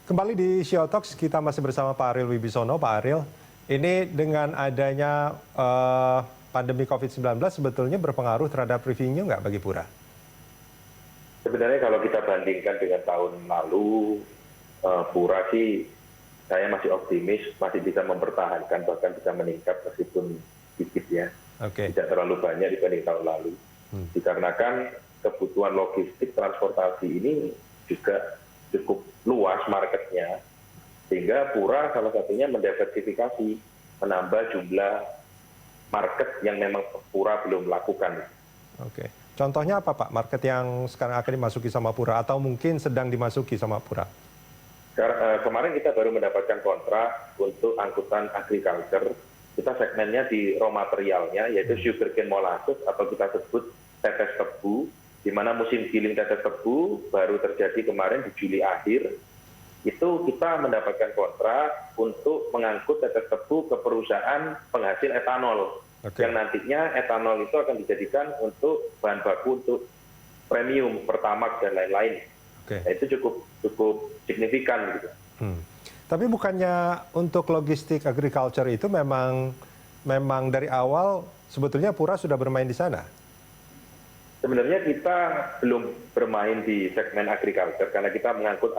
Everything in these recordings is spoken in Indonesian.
Kembali di Show Talks, kita masih bersama Pak Ariel Wibisono. Pak Ariel, ini dengan adanya pandemi COVID-19 sebetulnya berpengaruh terhadap revenue nggak bagi Pura? Sebenarnya kalau kita bandingkan dengan tahun lalu, Pura sih saya masih optimis, masih bisa mempertahankan, bahkan bisa meningkat meskipun sedikit ya. Tidak terlalu banyak dibanding tahun lalu. Dikarenakan kebutuhan logistik transportasi ini juga cukup luas marketnya, sehingga Pura salah satunya mendiversifikasi, menambah jumlah market yang memang Pura belum lakukan. Oke. Contohnya apa Pak, market yang sekarang akan dimasuki sama Pura atau mungkin sedang dimasuki sama Pura? Kemarin kita baru mendapatkan kontrak untuk angkutan agriculture. Kita segmennya di raw materialnya, yaitu sugarcane molasses atau kita sebut tetes tebu, di mana musim giling tetes tebu baru terjadi kemarin di Juli akhir. Itu kita mendapatkan kontrak untuk mengangkut tetes tebu ke perusahaan penghasil etanol. Yang nantinya etanol itu akan dijadikan untuk bahan baku untuk premium, Pertamax dan lain-lain. Nah, itu cukup signifikan gitu. Tapi bukannya untuk logistik agriculture itu memang dari awal sebetulnya Pura sudah bermain di sana? Sebenarnya kita belum bermain di segmen agriculture karena kita mengangkut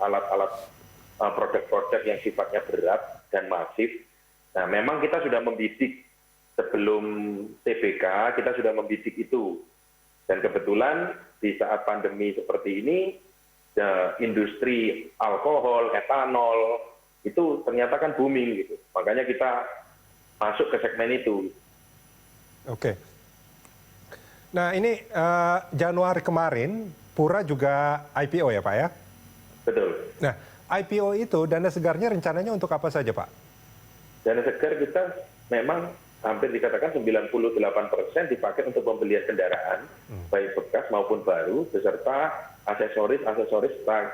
alat-alat produk-produk yang sifatnya berat dan masif. Nah, memang kita sudah membidik sebelum TBK, kita sudah membidik itu. Dan kebetulan di saat pandemi seperti ini, industri alkohol, etanol, itu ternyata kan booming gitu. Makanya kita masuk ke segmen itu. Oke. Nah ini Januari kemarin, Pura juga IPO ya Pak ya? Betul. Nah IPO itu dana segarnya rencananya untuk apa saja Pak? Dana segar kita memang hampir dikatakan 98% dipakai untuk pembelian kendaraan, baik bekas maupun baru, beserta aksesoris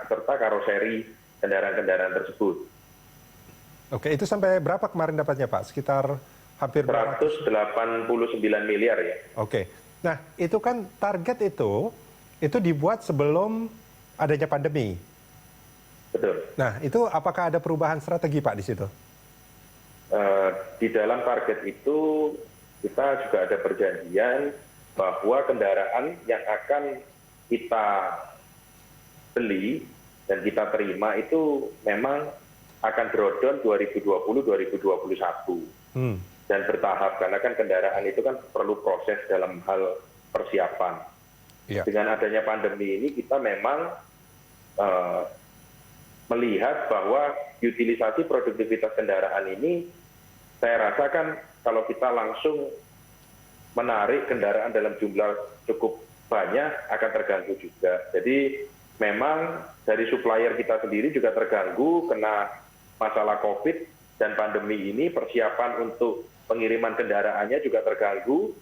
serta karoseri kendaraan-kendaraan tersebut. Oke, itu sampai berapa kemarin dapatnya Pak? Sekitar hampir 189 miliar ya. Oke, nah itu kan target itu dibuat sebelum adanya pandemi. Betul. Nah itu apakah ada perubahan strategi Pak di situ? Di dalam target itu kita juga ada perjanjian bahwa kendaraan yang akan kita beli dan kita terima itu memang akan drawdown 2020-2021 dan bertahap karena kan kendaraan itu kan perlu proses dalam hal persiapan. Dengan adanya pandemi ini kita memang melihat bahwa utilisasi produktivitas kendaraan ini saya rasakan kalau kita langsung menarik kendaraan dalam jumlah cukup banyak akan terganggu juga. Jadi memang dari supplier kita sendiri juga terganggu kena masalah COVID dan pandemi ini, persiapan untuk pengiriman kendaraannya juga terganggu.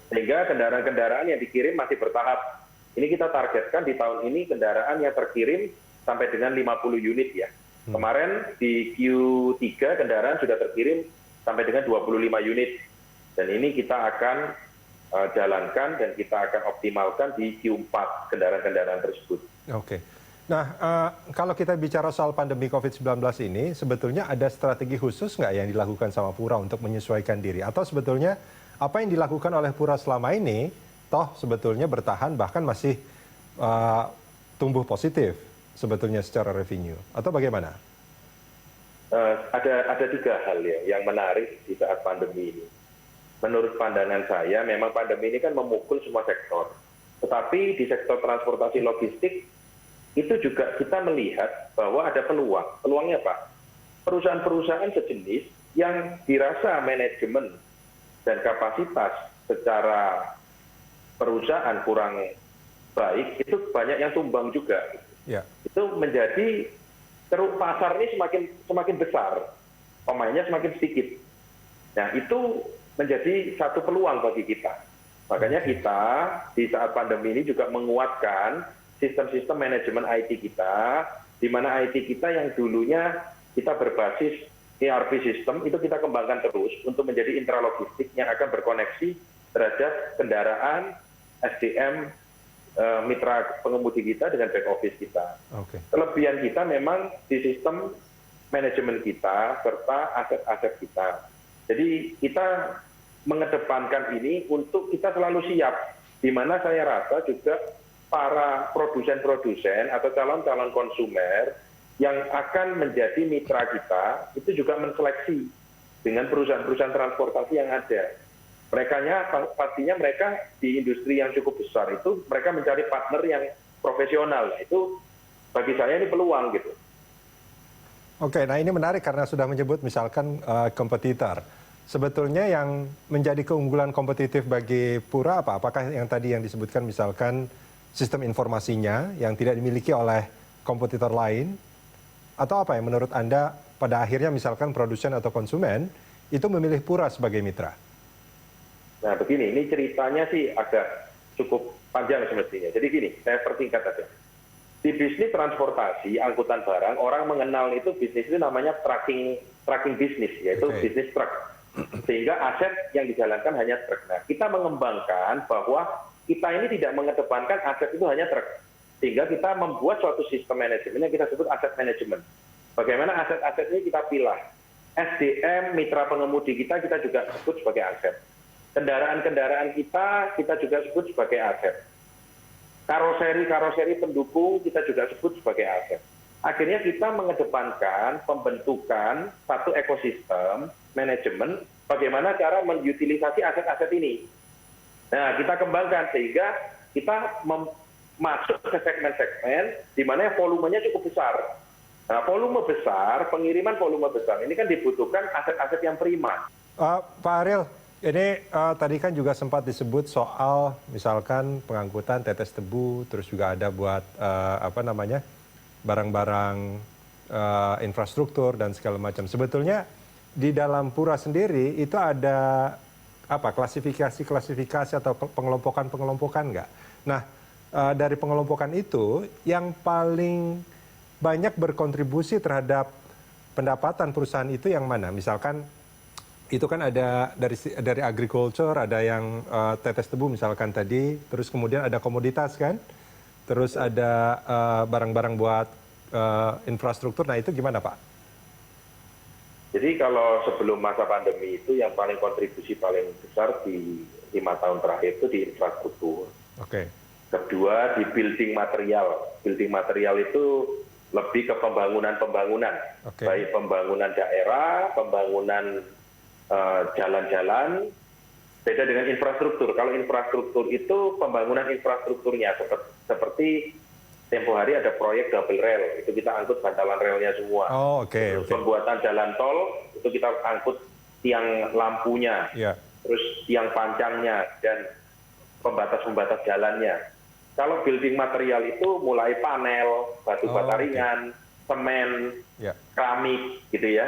Sehingga kendaraan-kendaraan yang dikirim masih bertahap. Ini kita targetkan di tahun ini kendaraan yang terkirim sampai dengan 50 unit ya. Kemarin di Q3 kendaraan sudah terkirim sampai dengan 25 unit. Dan ini kita akan jalankan dan kita akan optimalkan di Q4 kendaraan-kendaraan tersebut. Oke. Nah, kalau kita bicara soal pandemi COVID-19 ini, sebetulnya ada strategi khusus nggak yang dilakukan sama Pura untuk menyesuaikan diri? Atau sebetulnya apa yang dilakukan oleh Pura selama ini, toh sebetulnya bertahan bahkan masih tumbuh positif sebetulnya secara revenue? Atau bagaimana? Ada tiga hal ya yang menarik di saat pandemi ini. Menurut pandangan saya, memang pandemi ini kan memukul semua sektor. Tetapi di sektor transportasi logistik, itu juga kita melihat bahwa ada peluang. Peluangnya apa? Perusahaan-perusahaan sejenis yang dirasa manajemen dan kapasitas secara perusahaan kurang baik, itu banyak yang tumbang juga. Itu menjadi ceruk pasar ini semakin besar, pemainnya semakin sedikit. Nah itu menjadi satu peluang bagi kita. Makanya kita di saat pandemi ini juga menguatkan sistem-sistem manajemen IT kita, di mana IT kita yang dulunya kita berbasis ERP sistem, itu kita kembangkan terus untuk menjadi intralogistik yang akan berkoneksi terhadap kendaraan, SDM, mitra pengemudi kita dengan back office kita. Oke. Kelebihan kita memang di sistem manajemen kita serta aset-aset kita. Jadi kita mengedepankan ini untuk kita selalu siap, di mana saya rasa juga para produsen-produsen atau calon-calon konsumer yang akan menjadi mitra kita itu juga menseleksi dengan perusahaan-perusahaan transportasi yang ada. Pastinya mereka di industri yang cukup besar itu mereka mencari partner yang profesional. Itu bagi saya ini peluang gitu. Oke, nah ini menarik karena sudah menyebut misalkan kompetitor. Sebetulnya yang menjadi keunggulan kompetitif bagi Pura apa? Apakah yang tadi yang disebutkan misalkan sistem informasinya yang tidak dimiliki oleh kompetitor lain? Atau apa yang menurut Anda pada akhirnya misalkan produsen atau konsumen itu memilih Pura sebagai mitra? Nah begini, ini ceritanya sih agak cukup panjang semestinya. Jadi gini, saya persingkat saja. Di bisnis transportasi, angkutan barang, orang mengenal itu bisnis itu namanya tracking bisnis, yaitu bisnis truk. Sehingga aset yang dijalankan hanya truk. Nah, kita mengembangkan bahwa kita ini tidak mengedepankan aset itu hanya truk. Sehingga kita membuat suatu sistem manajemen yang kita sebut aset manajemen. Bagaimana aset-aset ini kita pilah. SDM, mitra pengemudi kita juga sebut sebagai aset. Kendaraan-kendaraan kita juga sebut sebagai aset. Karoseri pendukung kita juga sebut sebagai aset. Akhirnya kita mengedepankan pembentukan satu ekosistem manajemen bagaimana cara mengutilisasi aset-aset ini. Nah, kita kembangkan sehingga kita masuk ke segmen-segmen di mana volumenya cukup besar. Nah, volume besar, pengiriman volume besar ini kan dibutuhkan aset-aset yang prima. Pak Ariel, ini tadi kan juga sempat disebut soal misalkan pengangkutan tetes tebu, terus juga ada buat barang-barang infrastruktur dan segala macam. Sebetulnya di dalam Pura sendiri itu ada apa klasifikasi atau pengelompokan nggak? Nah, dari pengelompokan itu yang paling banyak berkontribusi terhadap pendapatan perusahaan itu yang mana? Misalkan itu kan ada dari agriculture, ada yang tetes tebu misalkan tadi, terus kemudian ada komoditas kan, terus ada barang-barang buat infrastruktur. Nah itu gimana Pak? Jadi kalau sebelum masa pandemi itu yang paling kontribusi paling besar di 5 tahun terakhir itu di infrastruktur. Oke. Kedua di building material. Building material itu lebih ke pembangunan. Baik pembangunan daerah, pembangunan jalan-jalan, beda dengan infrastruktur. Kalau infrastruktur itu pembangunan infrastrukturnya seperti tempo hari ada proyek double rail, itu kita angkut bantalan relnya semua. Terus pembuatan jalan tol itu kita angkut tiang lampunya, terus tiang pancangnya dan pembatas-pembatas jalannya. Kalau building material itu mulai panel, batu bata ringan, semen, keramik gitu ya.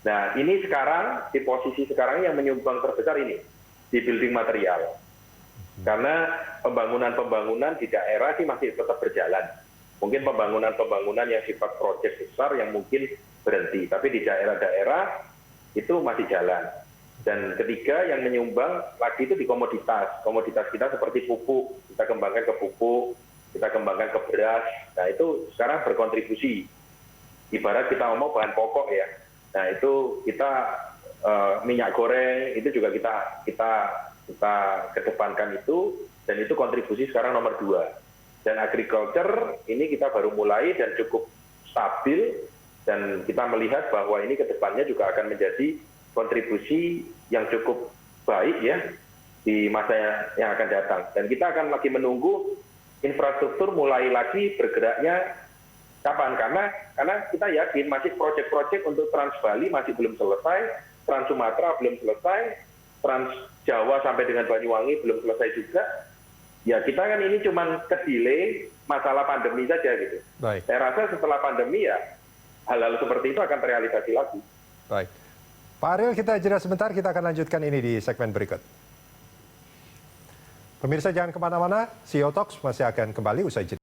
Nah, ini sekarang, di posisi sekarang yang menyumbang terbesar ini, di building material. Karena pembangunan-pembangunan di daerah sih masih tetap berjalan. Mungkin pembangunan-pembangunan yang sifat proyek besar yang mungkin berhenti. Tapi di daerah-daerah itu masih jalan. Dan ketiga yang menyumbang lagi itu di komoditas. Komoditas kita seperti pupuk, kita kembangkan ke pupuk, kita kembangkan ke beras. Nah, itu sekarang berkontribusi. Ibarat kita ngomong bahan pokok ya. Nah itu kita minyak goreng itu juga kita kedepankan itu, dan itu kontribusi sekarang nomor 2. Dan agriculture ini kita baru mulai dan cukup stabil, dan kita melihat bahwa ini kedepannya juga akan menjadi kontribusi yang cukup baik ya di masa yang akan datang. Dan kita akan lagi menunggu infrastruktur mulai lagi bergeraknya. Kapan? Karena kita yakin masih proyek-proyek untuk Trans Bali masih belum selesai, Trans Sumatera belum selesai, Trans Jawa sampai dengan Banyuwangi belum selesai juga. Ya kita kan ini cuma ke-delay masalah pandemi saja gitu. Baik. Saya rasa setelah pandemi ya hal-hal seperti itu akan terrealisasi lagi. Baik. Pak Ariel, kita jeda sebentar, kita akan lanjutkan ini di segmen berikut. Pemirsa jangan kemana-mana, CEO Talks masih akan kembali usai jeda.